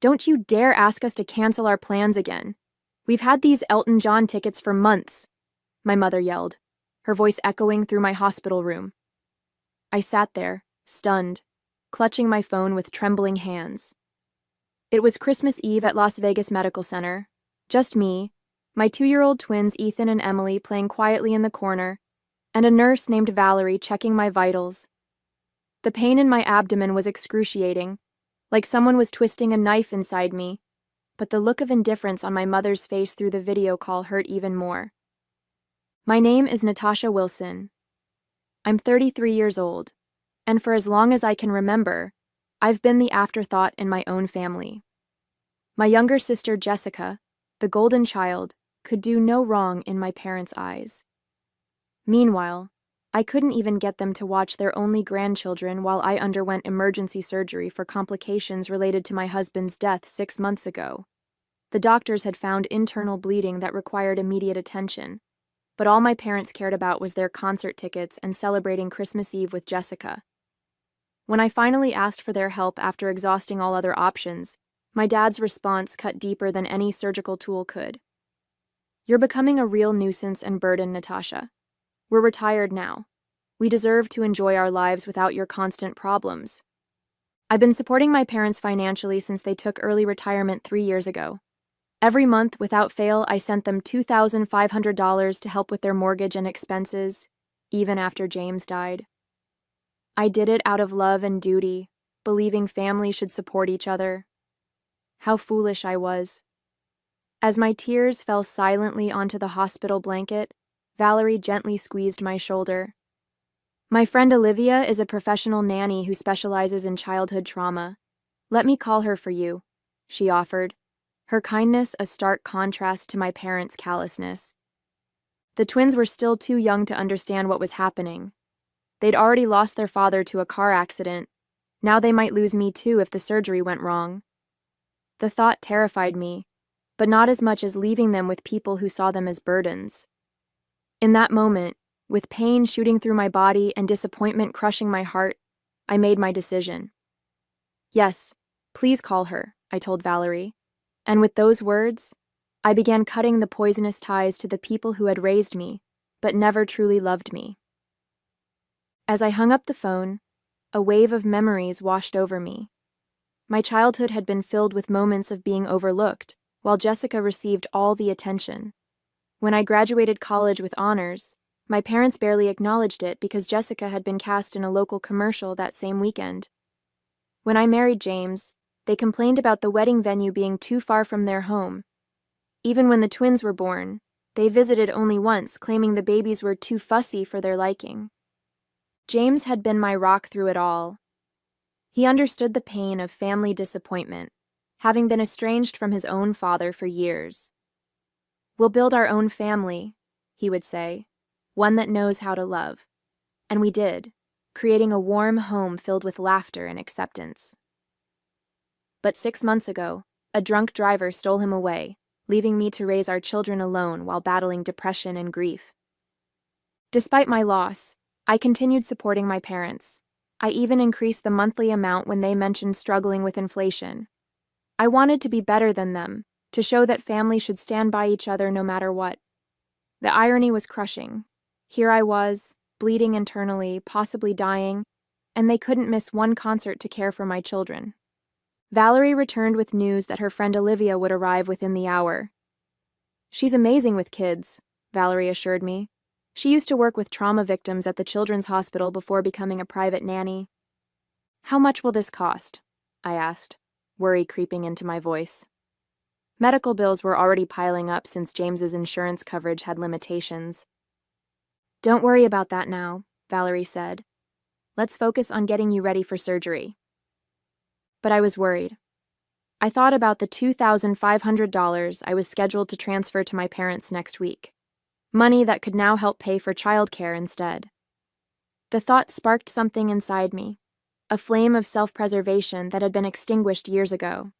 Don't you dare ask us to cancel our plans again. We've had these Elton John tickets for months, my mother yelled, her voice echoing through my hospital room. I sat there, stunned, clutching my phone with trembling hands. It was Christmas Eve at Las Vegas Medical Center. Just me, my 2-year-old twins Ethan and Emily playing quietly in the corner, and a nurse named Valerie checking my vitals. The pain in my abdomen was excruciating, like someone was twisting a knife inside me, but the look of indifference on my mother's face through the video call hurt even more. My name is Natasha Wilson. I'm 33 years old, and for as long as I can remember, I've been the afterthought in my own family. My younger sister Jessica, the golden child, could do no wrong in my parents' eyes. Meanwhile, I couldn't even get them to watch their only grandchildren while I underwent emergency surgery for complications related to my husband's death 6 months ago. The doctors had found internal bleeding that required immediate attention, but all my parents cared about was their concert tickets and celebrating Christmas Eve with Jessica. When I finally asked for their help after exhausting all other options, my dad's response cut deeper than any surgical tool could. You're becoming a real nuisance and burden, Natasha. We're retired now. We deserve to enjoy our lives without your constant problems. I've been supporting my parents financially since they took early retirement 3 years ago. Every month, without fail, I sent them $2,500 to help with their mortgage and expenses, even after James died. I did it out of love and duty, believing family should support each other. How foolish I was. As my tears fell silently onto the hospital blanket, Valerie gently squeezed my shoulder. My friend Olivia is a professional nanny who specializes in childhood trauma. Let me call her for you, she offered, her kindness a stark contrast to my parents' callousness. The twins were still too young to understand what was happening. They'd already lost their father to a car accident. Now they might lose me too if the surgery went wrong. The thought terrified me, but not as much as leaving them with people who saw them as burdens. In that moment, with pain shooting through my body and disappointment crushing my heart, I made my decision. Yes, please call her, I told Valerie, and with those words, I began cutting the poisonous ties to the people who had raised me, but never truly loved me. As I hung up the phone, a wave of memories washed over me. My childhood had been filled with moments of being overlooked, while Jessica received all the attention. When I graduated college with honors, my parents barely acknowledged it because Jessica had been cast in a local commercial that same weekend. When I married James, they complained about the wedding venue being too far from their home. Even when the twins were born, they visited only once, claiming the babies were too fussy for their liking. James had been my rock through it all. He understood the pain of family disappointment, having been estranged from his own father for years. We'll build our own family, he would say, one that knows how to love. And we did, creating a warm home filled with laughter and acceptance. But 6 months ago, a drunk driver stole him away, leaving me to raise our children alone while battling depression and grief. Despite my loss, I continued supporting my parents. I even increased the monthly amount when they mentioned struggling with inflation. I wanted to be better than them, to show that family should stand by each other no matter what. The irony was crushing. Here I was, bleeding internally, possibly dying, and they couldn't miss one concert to care for my children. Valerie returned with news that her friend Olivia would arrive within the hour. She's amazing with kids, Valerie assured me. She used to work with trauma victims at the Children's Hospital before becoming a private nanny. How much will this cost? I asked, worry creeping into my voice. Medical bills were already piling up since James's insurance coverage had limitations. Don't worry about that now, Valerie said. Let's focus on getting you ready for surgery. But I was worried. I thought about the $2,500 I was scheduled to transfer to my parents next week. Money that could now help pay for childcare instead. The thought sparked something inside me, a flame of self-preservation that had been extinguished years ago.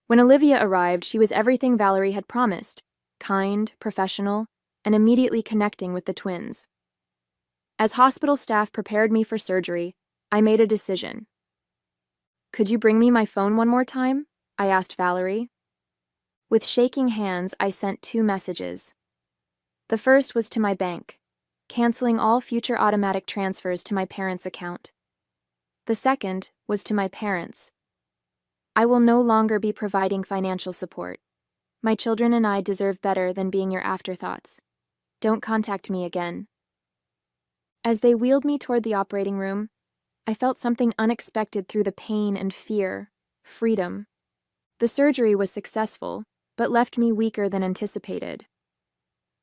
When Olivia arrived, she was everything Valerie had promised, kind, professional, and immediately connecting with the twins. As hospital staff prepared me for surgery, I made a decision. Could you bring me my phone one more time? I asked Valerie. With shaking hands, I sent 2 messages. The first was to my bank, canceling all future automatic transfers to my parents' account. The second was to my parents. I will no longer be providing financial support. My children and I deserve better than being your afterthoughts. Don't contact me again. As they wheeled me toward the operating room, I felt something unexpected through the pain and fear: freedom. The surgery was successful, but left me weaker than anticipated.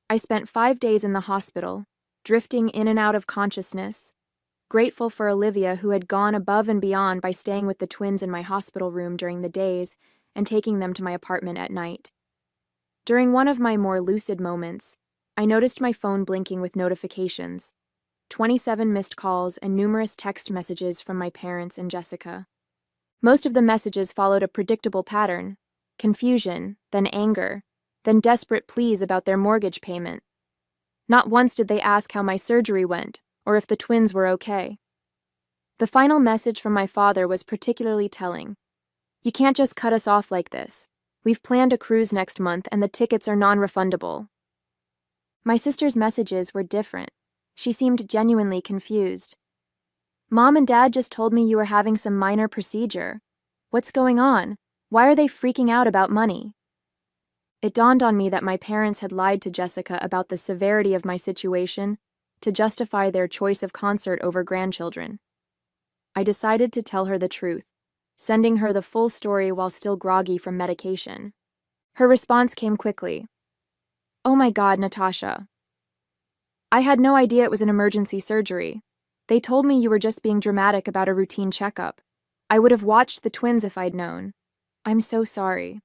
I spent 5 days in the hospital, drifting in and out of consciousness, grateful for Olivia, who had gone above and beyond by staying with the twins in my hospital room during the days and taking them to my apartment at night. During one of my more lucid moments, I noticed my phone blinking with notifications: 27 missed calls and numerous text messages from my parents and Jessica. Most of the messages followed a predictable pattern: confusion, then anger, then desperate pleas about their mortgage payment. Not once did they ask how my surgery went, or if the twins were okay. The final message from my father was particularly telling. "You can't just cut us off like this. We've planned a cruise next month and the tickets are non-refundable." My sister's messages were different. She seemed genuinely confused. "Mom and Dad just told me you were having some minor procedure. What's going on? Why are they freaking out about money?" It dawned on me that my parents had lied to Jessica about the severity of my situation to justify their choice of concert over grandchildren. I decided to tell her the truth, sending her the full story while still groggy from medication. Her response came quickly. "Oh my God, Natasha. I had no idea it was an emergency surgery. They told me you were just being dramatic about a routine checkup. I would have watched the twins if I'd known. I'm so sorry."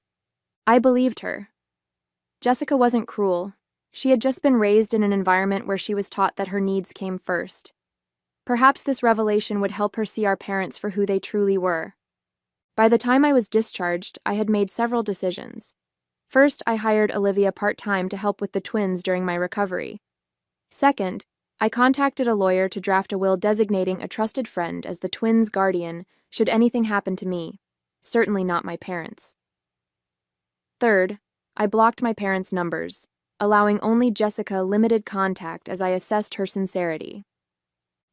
I believed her. Jessica wasn't cruel. She had just been raised in an environment where she was taught that her needs came first. Perhaps this revelation would help her see our parents for who they truly were. By the time I was discharged, I had made several decisions. First, I hired Olivia part-time to help with the twins during my recovery. Second, I contacted a lawyer to draft a will designating a trusted friend as the twins' guardian should anything happen to me, certainly not my parents. Third, I blocked my parents' numbers, allowing only Jessica limited contact as I assessed her sincerity.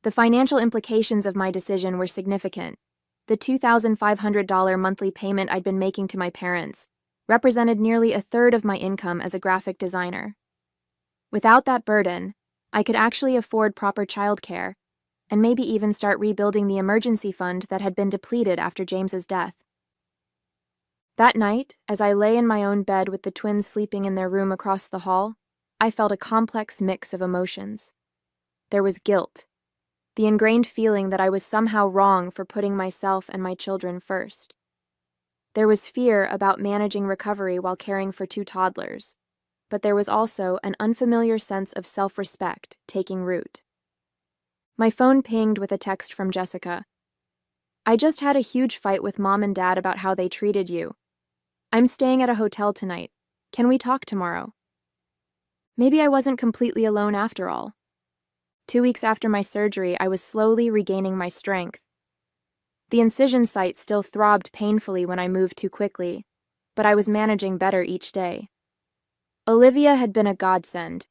The financial implications of my decision were significant. The $2,500 monthly payment I'd been making to my parents represented nearly a third of my income as a graphic designer. Without that burden, I could actually afford proper childcare and maybe even start rebuilding the emergency fund that had been depleted after James's death. That night, as I lay in my own bed with the twins sleeping in their room across the hall, I felt a complex mix of emotions. There was guilt, the ingrained feeling that I was somehow wrong for putting myself and my children first. There was fear about managing recovery while caring for 2 toddlers, but there was also an unfamiliar sense of self-respect taking root. My phone pinged with a text from Jessica. "I just had a huge fight with Mom and Dad about how they treated you. I'm staying at a hotel tonight. Can we talk tomorrow?" Maybe I wasn't completely alone after all. 2 weeks after my surgery, I was slowly regaining my strength. The incision site still throbbed painfully when I moved too quickly, but I was managing better each day. Olivia had been a godsend,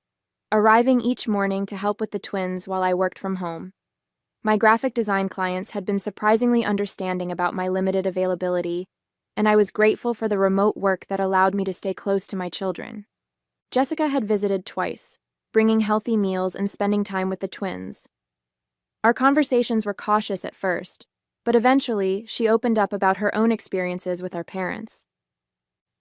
arriving each morning to help with the twins while I worked from home. My graphic design clients had been surprisingly understanding about my limited availability, and I was grateful for the remote work that allowed me to stay close to my children. Jessica had visited twice, bringing healthy meals and spending time with the twins. Our conversations were cautious at first, but eventually she opened up about her own experiences with our parents.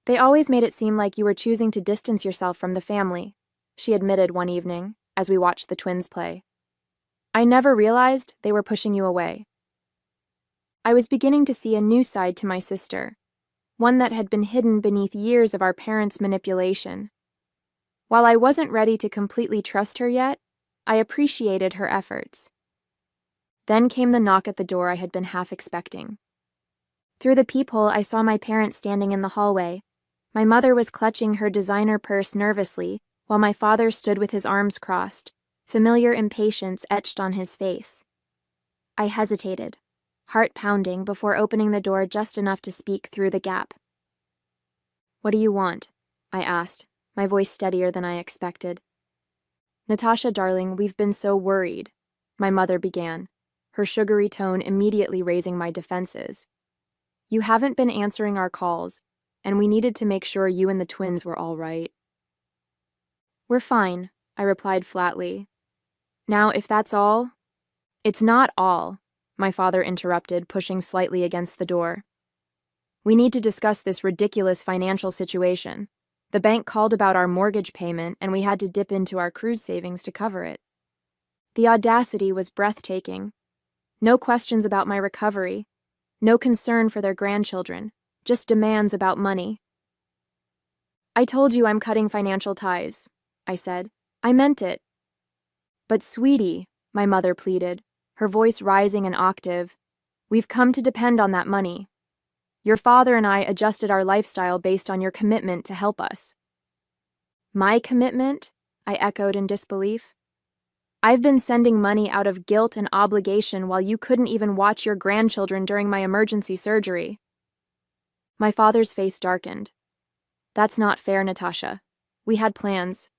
"They always made it seem like you were choosing to distance yourself from the family," she admitted one evening as we watched the twins play. "I never realized they were pushing you away." I was beginning to see a new side to my sister, one that had been hidden beneath years of our parents' manipulation. While I wasn't ready to completely trust her yet, I appreciated her efforts. Then came the knock at the door I had been half expecting. Through the peephole, I saw my parents standing in the hallway. My mother was clutching her designer purse nervously, while my father stood with his arms crossed, familiar impatience etched on his face. I hesitated, heart pounding, before opening the door just enough to speak through the gap. What do you want? I asked, my voice steadier than I expected. Natasha, darling, we've been so worried, my mother began, her sugary tone immediately raising my defenses. You haven't been answering our calls, and we needed to make sure you and the twins were all right. We're fine, I replied flatly. Now, if that's all... It's not all, my father interrupted, pushing slightly against the door. We need to discuss this ridiculous financial situation. The bank called about our mortgage payment, and we had to dip into our cruise savings to cover it. The audacity was breathtaking. No questions about my recovery, no concern for their grandchildren, just demands about money. I told you I'm cutting financial ties, I said. I meant it. But sweetie, my mother pleaded, her voice rising an octave, we've come to depend on that money. Your father and I adjusted our lifestyle based on your commitment to help us. My commitment? I echoed in disbelief. I've been sending money out of guilt and obligation while you couldn't even watch your grandchildren during my emergency surgery. My father's face darkened. That's not fair, Natasha. We had plans.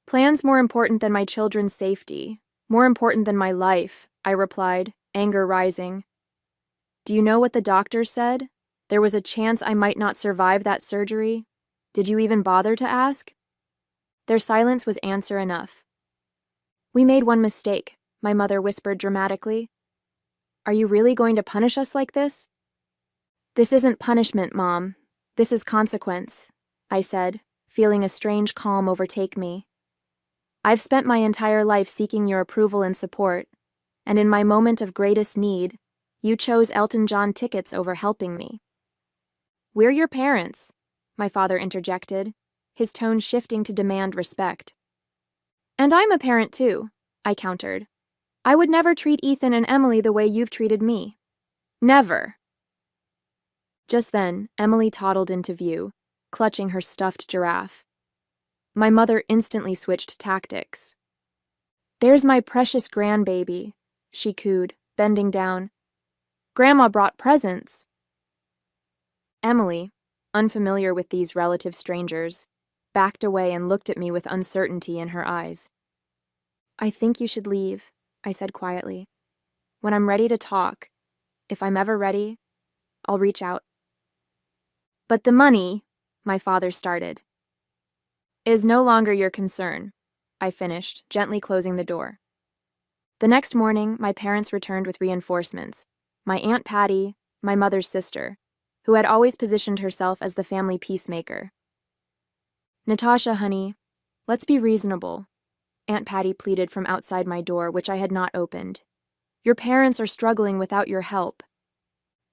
Plans more important than my children's safety, more important than my life, I replied, anger rising. Do you know what the doctor said? There was a chance I might not survive that surgery. Did you even bother to ask? Their silence was answer enough. We made one mistake, my mother whispered dramatically. Are you really going to punish us like this? This isn't punishment, Mom. This is consequence, I said, feeling a strange calm overtake me. I've spent my entire life seeking your approval and support, and in my moment of greatest need, you chose Elton John tickets over helping me. We're your parents, my father interjected, his tone shifting to demand respect. And I'm a parent too, I countered. I would never treat Ethan and Emily the way you've treated me. Never. Just then, Emily toddled into view, clutching her stuffed giraffe. My mother instantly switched tactics. There's my precious grandbaby, she cooed, bending down. Grandma brought presents. Emily, unfamiliar with these relative strangers, backed away and looked at me with uncertainty in her eyes. I think you should leave, I said quietly. When I'm ready to talk, if I'm ever ready, I'll reach out. But the money, my father started, is no longer your concern, I finished, gently closing the door. The next morning, my parents returned with reinforcements. My Aunt Patty, my mother's sister, who had always positioned herself as the family peacemaker. Natasha, honey, let's be reasonable, Aunt Patty pleaded from outside my door, which I had not opened. Your parents are struggling without your help.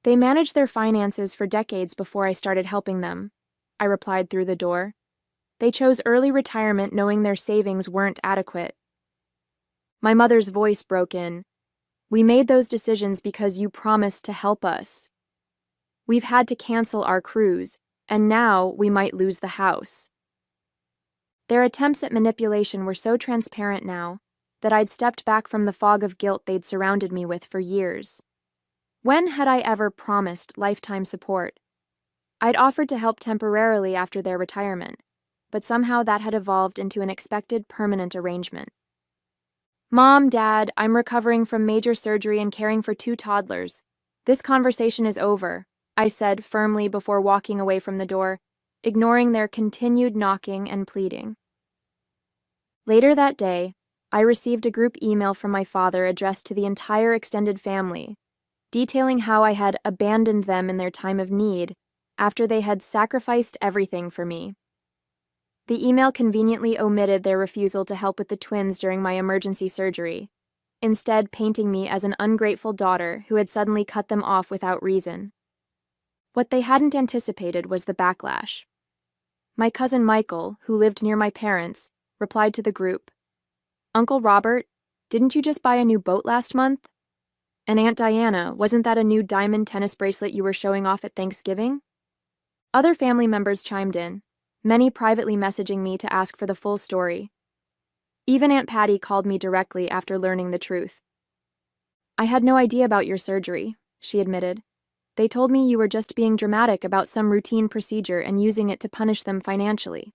They managed their finances for decades before I started helping them, I replied through the door. They chose early retirement knowing their savings weren't adequate. My mother's voice broke in. We made those decisions because you promised to help us. We've had to cancel our cruise, and now we might lose the house. Their attempts at manipulation were so transparent now that I'd stepped back from the fog of guilt they'd surrounded me with for years. When had I ever promised lifetime support? I'd offered to help temporarily after their retirement, but somehow that had evolved into an expected permanent arrangement. Mom, Dad, I'm recovering from major surgery and caring for 2 toddlers. This conversation is over, I said firmly before walking away from the door, ignoring their continued knocking and pleading. Later that day, I received a group email from my father addressed to the entire extended family, detailing how I had abandoned them in their time of need after they had sacrificed everything for me. The email conveniently omitted their refusal to help with the twins during my emergency surgery, instead painting me as an ungrateful daughter who had suddenly cut them off without reason. What they hadn't anticipated was the backlash. My cousin Michael, who lived near my parents, replied to the group, Uncle Robert, didn't you just buy a new boat last month? And Aunt Diana, wasn't that a new diamond tennis bracelet you were showing off at Thanksgiving? Other family members chimed in, many privately messaging me to ask for the full story. Even Aunt Patty called me directly after learning the truth. I had no idea about your surgery, she admitted. They told me you were just being dramatic about some routine procedure and using it to punish them financially.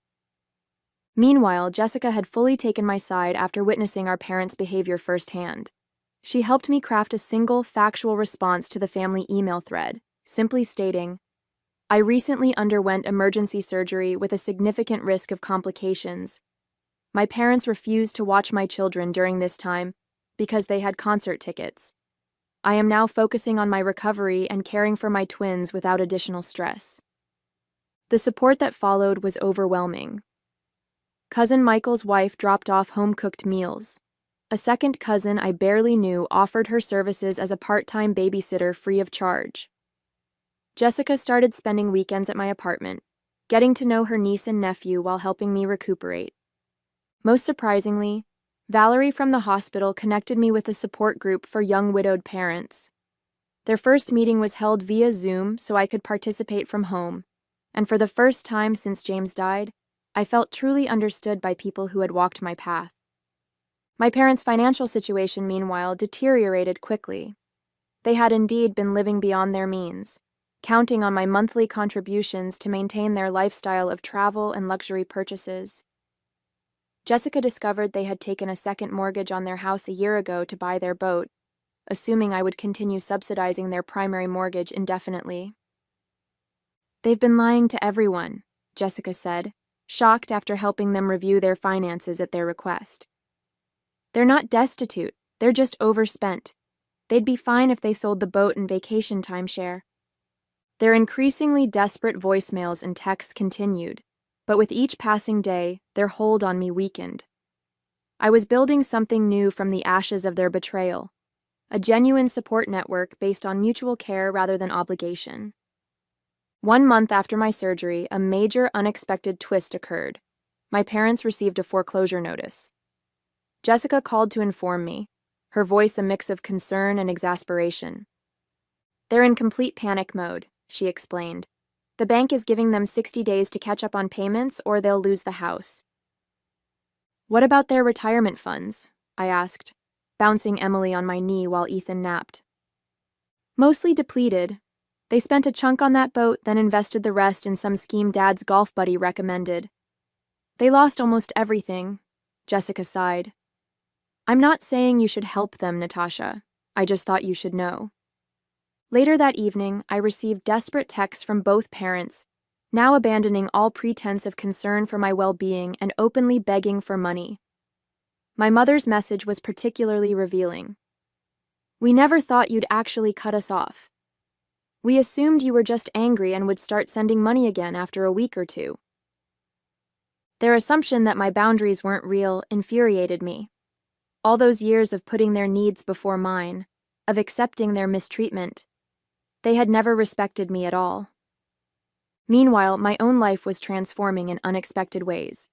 Meanwhile, Jessica had fully taken my side after witnessing our parents' behavior firsthand. She helped me craft a single, factual response to the family email thread, simply stating, "I recently underwent emergency surgery with a significant risk of complications. My parents refused to watch my children during this time because they had concert tickets. I am now focusing on my recovery and caring for my twins without additional stress." The support that followed was overwhelming. Cousin Michael's wife dropped off home-cooked meals. A second cousin I barely knew offered her services as a part-time babysitter free of charge. Jessica started spending weekends at my apartment, getting to know her niece and nephew while helping me recuperate. Most surprisingly, Valerie from the hospital connected me with a support group for young widowed parents. Their first meeting was held via Zoom so I could participate from home, and for the first time since James died, I felt truly understood by people who had walked my path. My parents' financial situation, meanwhile, deteriorated quickly. They had indeed been living beyond their means, counting on my monthly contributions to maintain their lifestyle of travel and luxury purchases. Jessica discovered they had taken a second mortgage on their house a year ago to buy their boat, assuming I would continue subsidizing their primary mortgage indefinitely. "They've been lying to everyone," Jessica said, shocked after helping them review their finances at their request. "They're not destitute, they're just overspent. They'd be fine if they sold the boat and vacation timeshare." Their increasingly desperate voicemails and texts continued, but with each passing day, their hold on me weakened. I was building something new from the ashes of their betrayal, a genuine support network based on mutual care rather than obligation. 1 month after my surgery, a major unexpected twist occurred. My parents received a foreclosure notice. Jessica called to inform me, her voice a mix of concern and exasperation. "They're in complete panic mode," she explained. "The bank is giving them 60 days to catch up on payments or they'll lose the house." "What about their retirement funds?" I asked, bouncing Emily on my knee while Ethan napped. "Mostly depleted. They spent a chunk on that boat, then invested the rest in some scheme Dad's golf buddy recommended. They lost almost everything," Jessica sighed. "I'm not saying you should help them, Natasha. I just thought you should know." Later that evening, I received desperate texts from both parents, now abandoning all pretense of concern for my well-being and openly begging for money. My mother's message was particularly revealing. "We never thought you'd actually cut us off. We assumed you were just angry and would start sending money again after a week or two." Their assumption that my boundaries weren't real infuriated me. All those years of putting their needs before mine, of accepting their mistreatment, they had never respected me at all. Meanwhile, my own life was transforming in unexpected ways.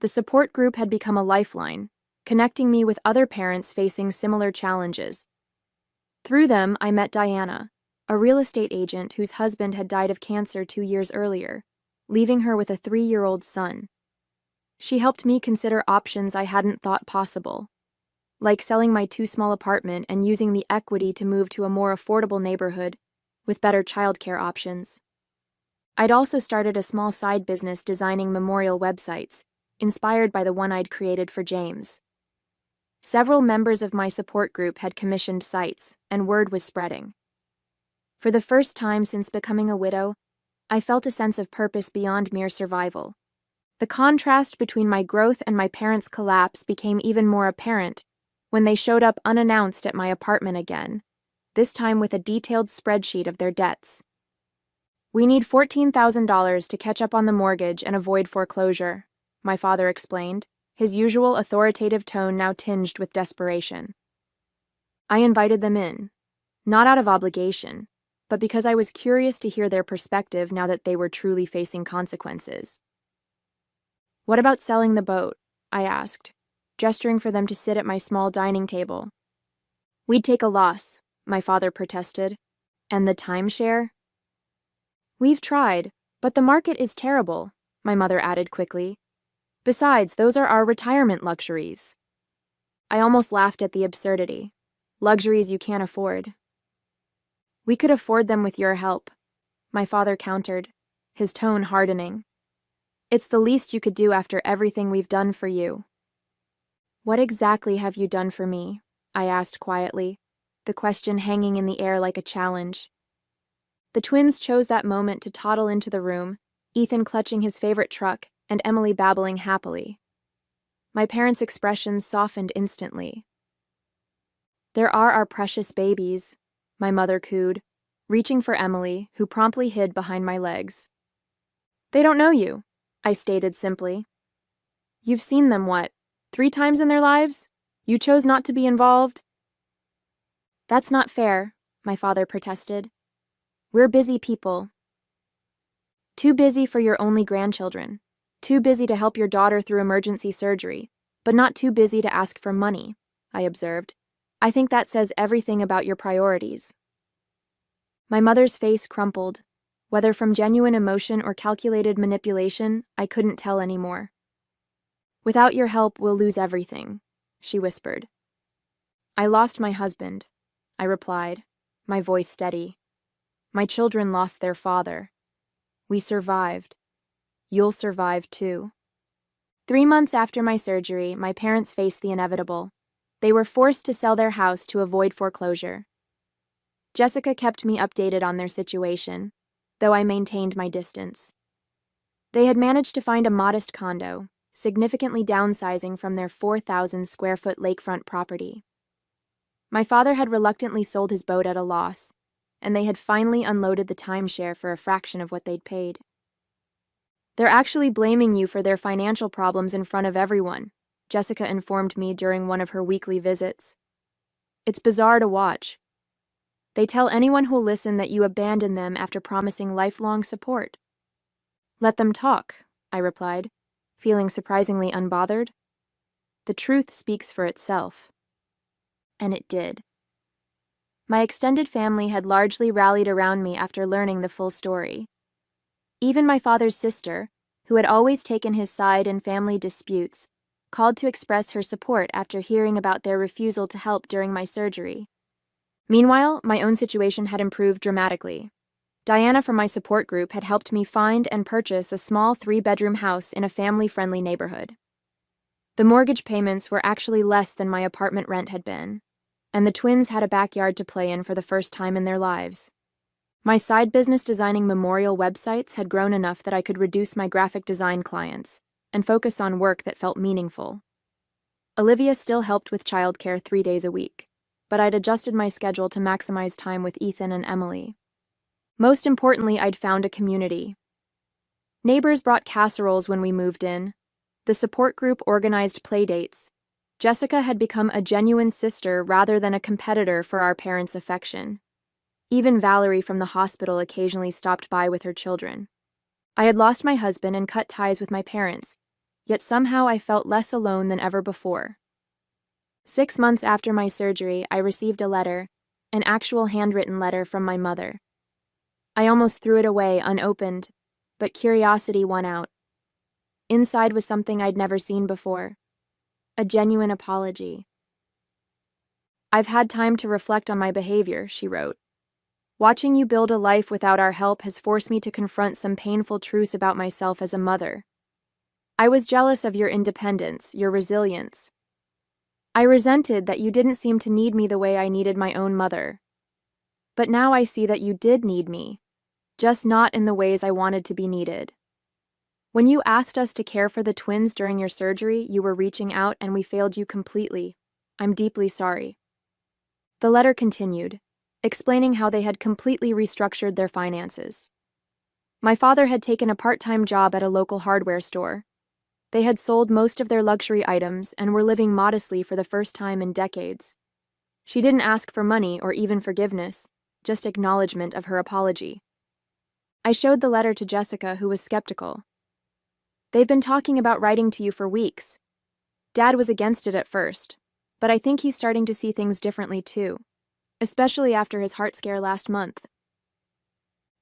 The support group had become a lifeline, connecting me with other parents facing similar challenges. Through them, I met Diana, a real estate agent whose husband had died of cancer 2 years earlier, leaving her with a 3-year-old son. She helped me consider options I hadn't thought possible, like selling my too-small apartment and using the equity to move to a more affordable neighborhood with better childcare options. I'd also started a small side business designing memorial websites, inspired by the one I'd created for James. Several members of my support group had commissioned sites, and word was spreading. For the first time since becoming a widow, I felt a sense of purpose beyond mere survival. The contrast between my growth and my parents' collapse became even more apparent when they showed up unannounced at my apartment again, this time with a detailed spreadsheet of their debts. "We need $14,000 to catch up on the mortgage and avoid foreclosure," my father explained, his usual authoritative tone now tinged with desperation. I invited them in, not out of obligation, but because I was curious to hear their perspective now that they were truly facing consequences. "What about selling the boat?" I asked, gesturing for them to sit at my small dining table. "We'd take a loss," my father protested. "And the timeshare?" "We've tried, but the market is terrible," my mother added quickly. "Besides, those are our retirement luxuries." I almost laughed at the absurdity. Luxuries you can't afford. We could afford them with your help, my father countered, his tone hardening. It's the least you could do after everything we've done for you. What exactly have you done for me? I asked quietly, the question hanging in the air like a challenge. The twins chose that moment to toddle into the room, Ethan clutching his favorite truck and Emily babbling happily. My parents' expressions softened instantly. There are our precious babies, my mother cooed, reaching for Emily, who promptly hid behind my legs. They don't know you, I stated simply. You've seen them, 3 times in their lives? You chose not to be involved? That's not fair, my father protested. We're busy people. Too busy for your only grandchildren. Too busy to help your daughter through emergency surgery, but not too busy to ask for money, I observed. I think that says everything about your priorities. My mother's face crumpled. Whether from genuine emotion or calculated manipulation, I couldn't tell anymore. Without your help, we'll lose everything, she whispered. I lost my husband, I replied, my voice steady. My children lost their father. We survived. You'll survive too. 3 months after my surgery, my parents faced the inevitable. They were forced to sell their house to avoid foreclosure. Jessica kept me updated on their situation, though I maintained my distance. They had managed to find a modest condo, significantly downsizing from their 4,000-square-foot lakefront property. My father had reluctantly sold his boat at a loss, and they had finally unloaded the timeshare for a fraction of what they'd paid. They're actually blaming you for their financial problems in front of everyone, Jessica informed me during one of her weekly visits. It's bizarre to watch. They tell anyone who'll listen that you abandoned them after promising lifelong support. Let them talk, I replied, feeling surprisingly unbothered. The truth speaks for itself. And it did. My extended family had largely rallied around me after learning the full story. Even my father's sister, who had always taken his side in family disputes, called to express her support after hearing about their refusal to help during my surgery. Meanwhile, my own situation had improved dramatically. Diana from my support group had helped me find and purchase a small 3-bedroom house in a family-friendly neighborhood. The mortgage payments were actually less than my apartment rent had been, and the twins had a backyard to play in for the first time in their lives. My side business designing memorial websites had grown enough that I could reduce my graphic design clients and focus on work that felt meaningful. Olivia still helped with childcare 3 days a week, but I'd adjusted my schedule to maximize time with Ethan and Emily. Most importantly, I'd found a community. Neighbors brought casseroles when we moved in. The support group organized playdates. Jessica had become a genuine sister rather than a competitor for our parents' affection. Even Valerie from the hospital occasionally stopped by with her children. I had lost my husband and cut ties with my parents, yet somehow I felt less alone than ever before. 6 months after my surgery, I received a letter, an actual handwritten letter from my mother. I almost threw it away unopened, but curiosity won out. Inside was something I'd never seen before, a genuine apology. I've had time to reflect on my behavior, she wrote. Watching you build a life without our help has forced me to confront some painful truths about myself as a mother. I was jealous of your independence, your resilience. I resented that you didn't seem to need me the way I needed my own mother. But now I see that you did need me, just not in the ways I wanted to be needed. When you asked us to care for the twins during your surgery, you were reaching out and we failed you completely. I'm deeply sorry. The letter continued, explaining how they had completely restructured their finances. My father had taken a part-time job at a local hardware store. They had sold most of their luxury items and were living modestly for the first time in decades. She didn't ask for money or even forgiveness, just acknowledgement of her apology. I showed the letter to Jessica, who was skeptical. They've been talking about writing to you for weeks. Dad was against it at first, but I think he's starting to see things differently too, especially after his heart scare last month.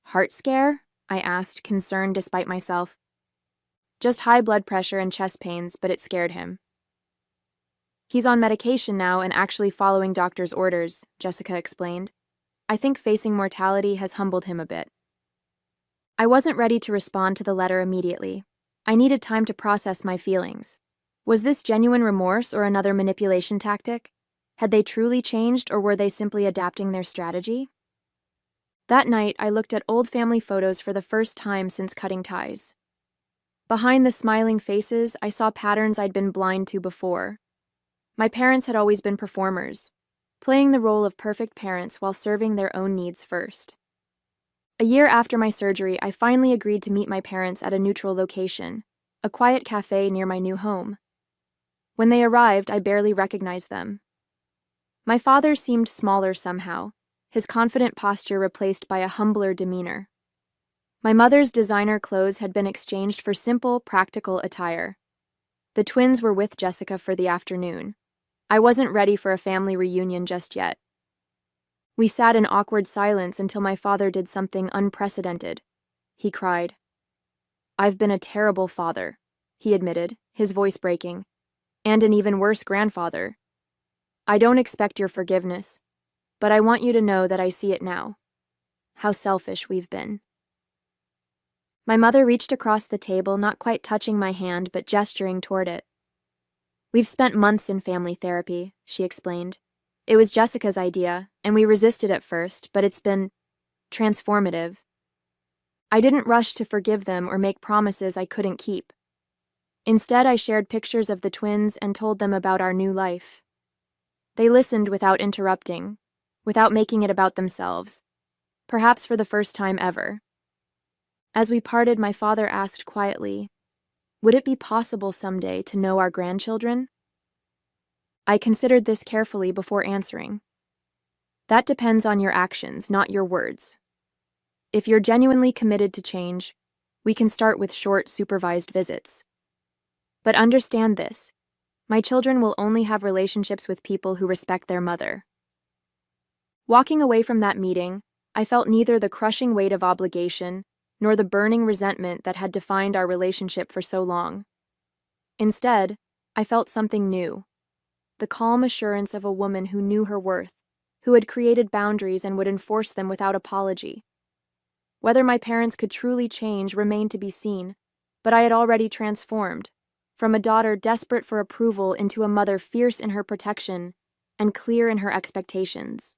Heart scare? I asked, concerned despite myself. Just high blood pressure and chest pains, but it scared him. He's on medication now and actually following doctor's orders, Jessica explained. I think facing mortality has humbled him a bit. I wasn't ready to respond to the letter immediately. I needed time to process my feelings. Was this genuine remorse or another manipulation tactic? Had they truly changed, or were they simply adapting their strategy? That night, I looked at old family photos for the first time since cutting ties. Behind the smiling faces, I saw patterns I'd been blind to before. My parents had always been performers, playing the role of perfect parents while serving their own needs first. A year after my surgery, I finally agreed to meet my parents at a neutral location, a quiet cafe near my new home. When they arrived, I barely recognized them. My father seemed smaller somehow, his confident posture replaced by a humbler demeanor. My mother's designer clothes had been exchanged for simple, practical attire. The twins were with Jessica for the afternoon. I wasn't ready for a family reunion just yet. We sat in awkward silence until my father did something unprecedented. He cried. "I've been a terrible father," he admitted, his voice breaking, "and an even worse grandfather. I don't expect your forgiveness, but I want you to know that I see it now. How selfish we've been." My mother reached across the table, not quite touching my hand, but gesturing toward it. "We've spent months in family therapy," she explained. "It was Jessica's idea, and we resisted at first, but it's been transformative. I didn't rush to forgive them or make promises I couldn't keep. Instead, I shared pictures of the twins and told them about our new life. They listened without interrupting, without making it about themselves, perhaps for the first time ever. As we parted, my father asked quietly, "Would it be possible someday to know our grandchildren?" I considered this carefully before answering. "That depends on your actions, not your words. If you're genuinely committed to change, we can start with short, supervised visits. But understand this, my children will only have relationships with people who respect their mother." Walking away from that meeting, I felt neither the crushing weight of obligation nor the burning resentment that had defined our relationship for so long. Instead, I felt something new, the calm assurance of a woman who knew her worth, who had created boundaries and would enforce them without apology. Whether my parents could truly change remained to be seen, but I had already transformed, from a daughter desperate for approval into a mother fierce in her protection and clear in her expectations.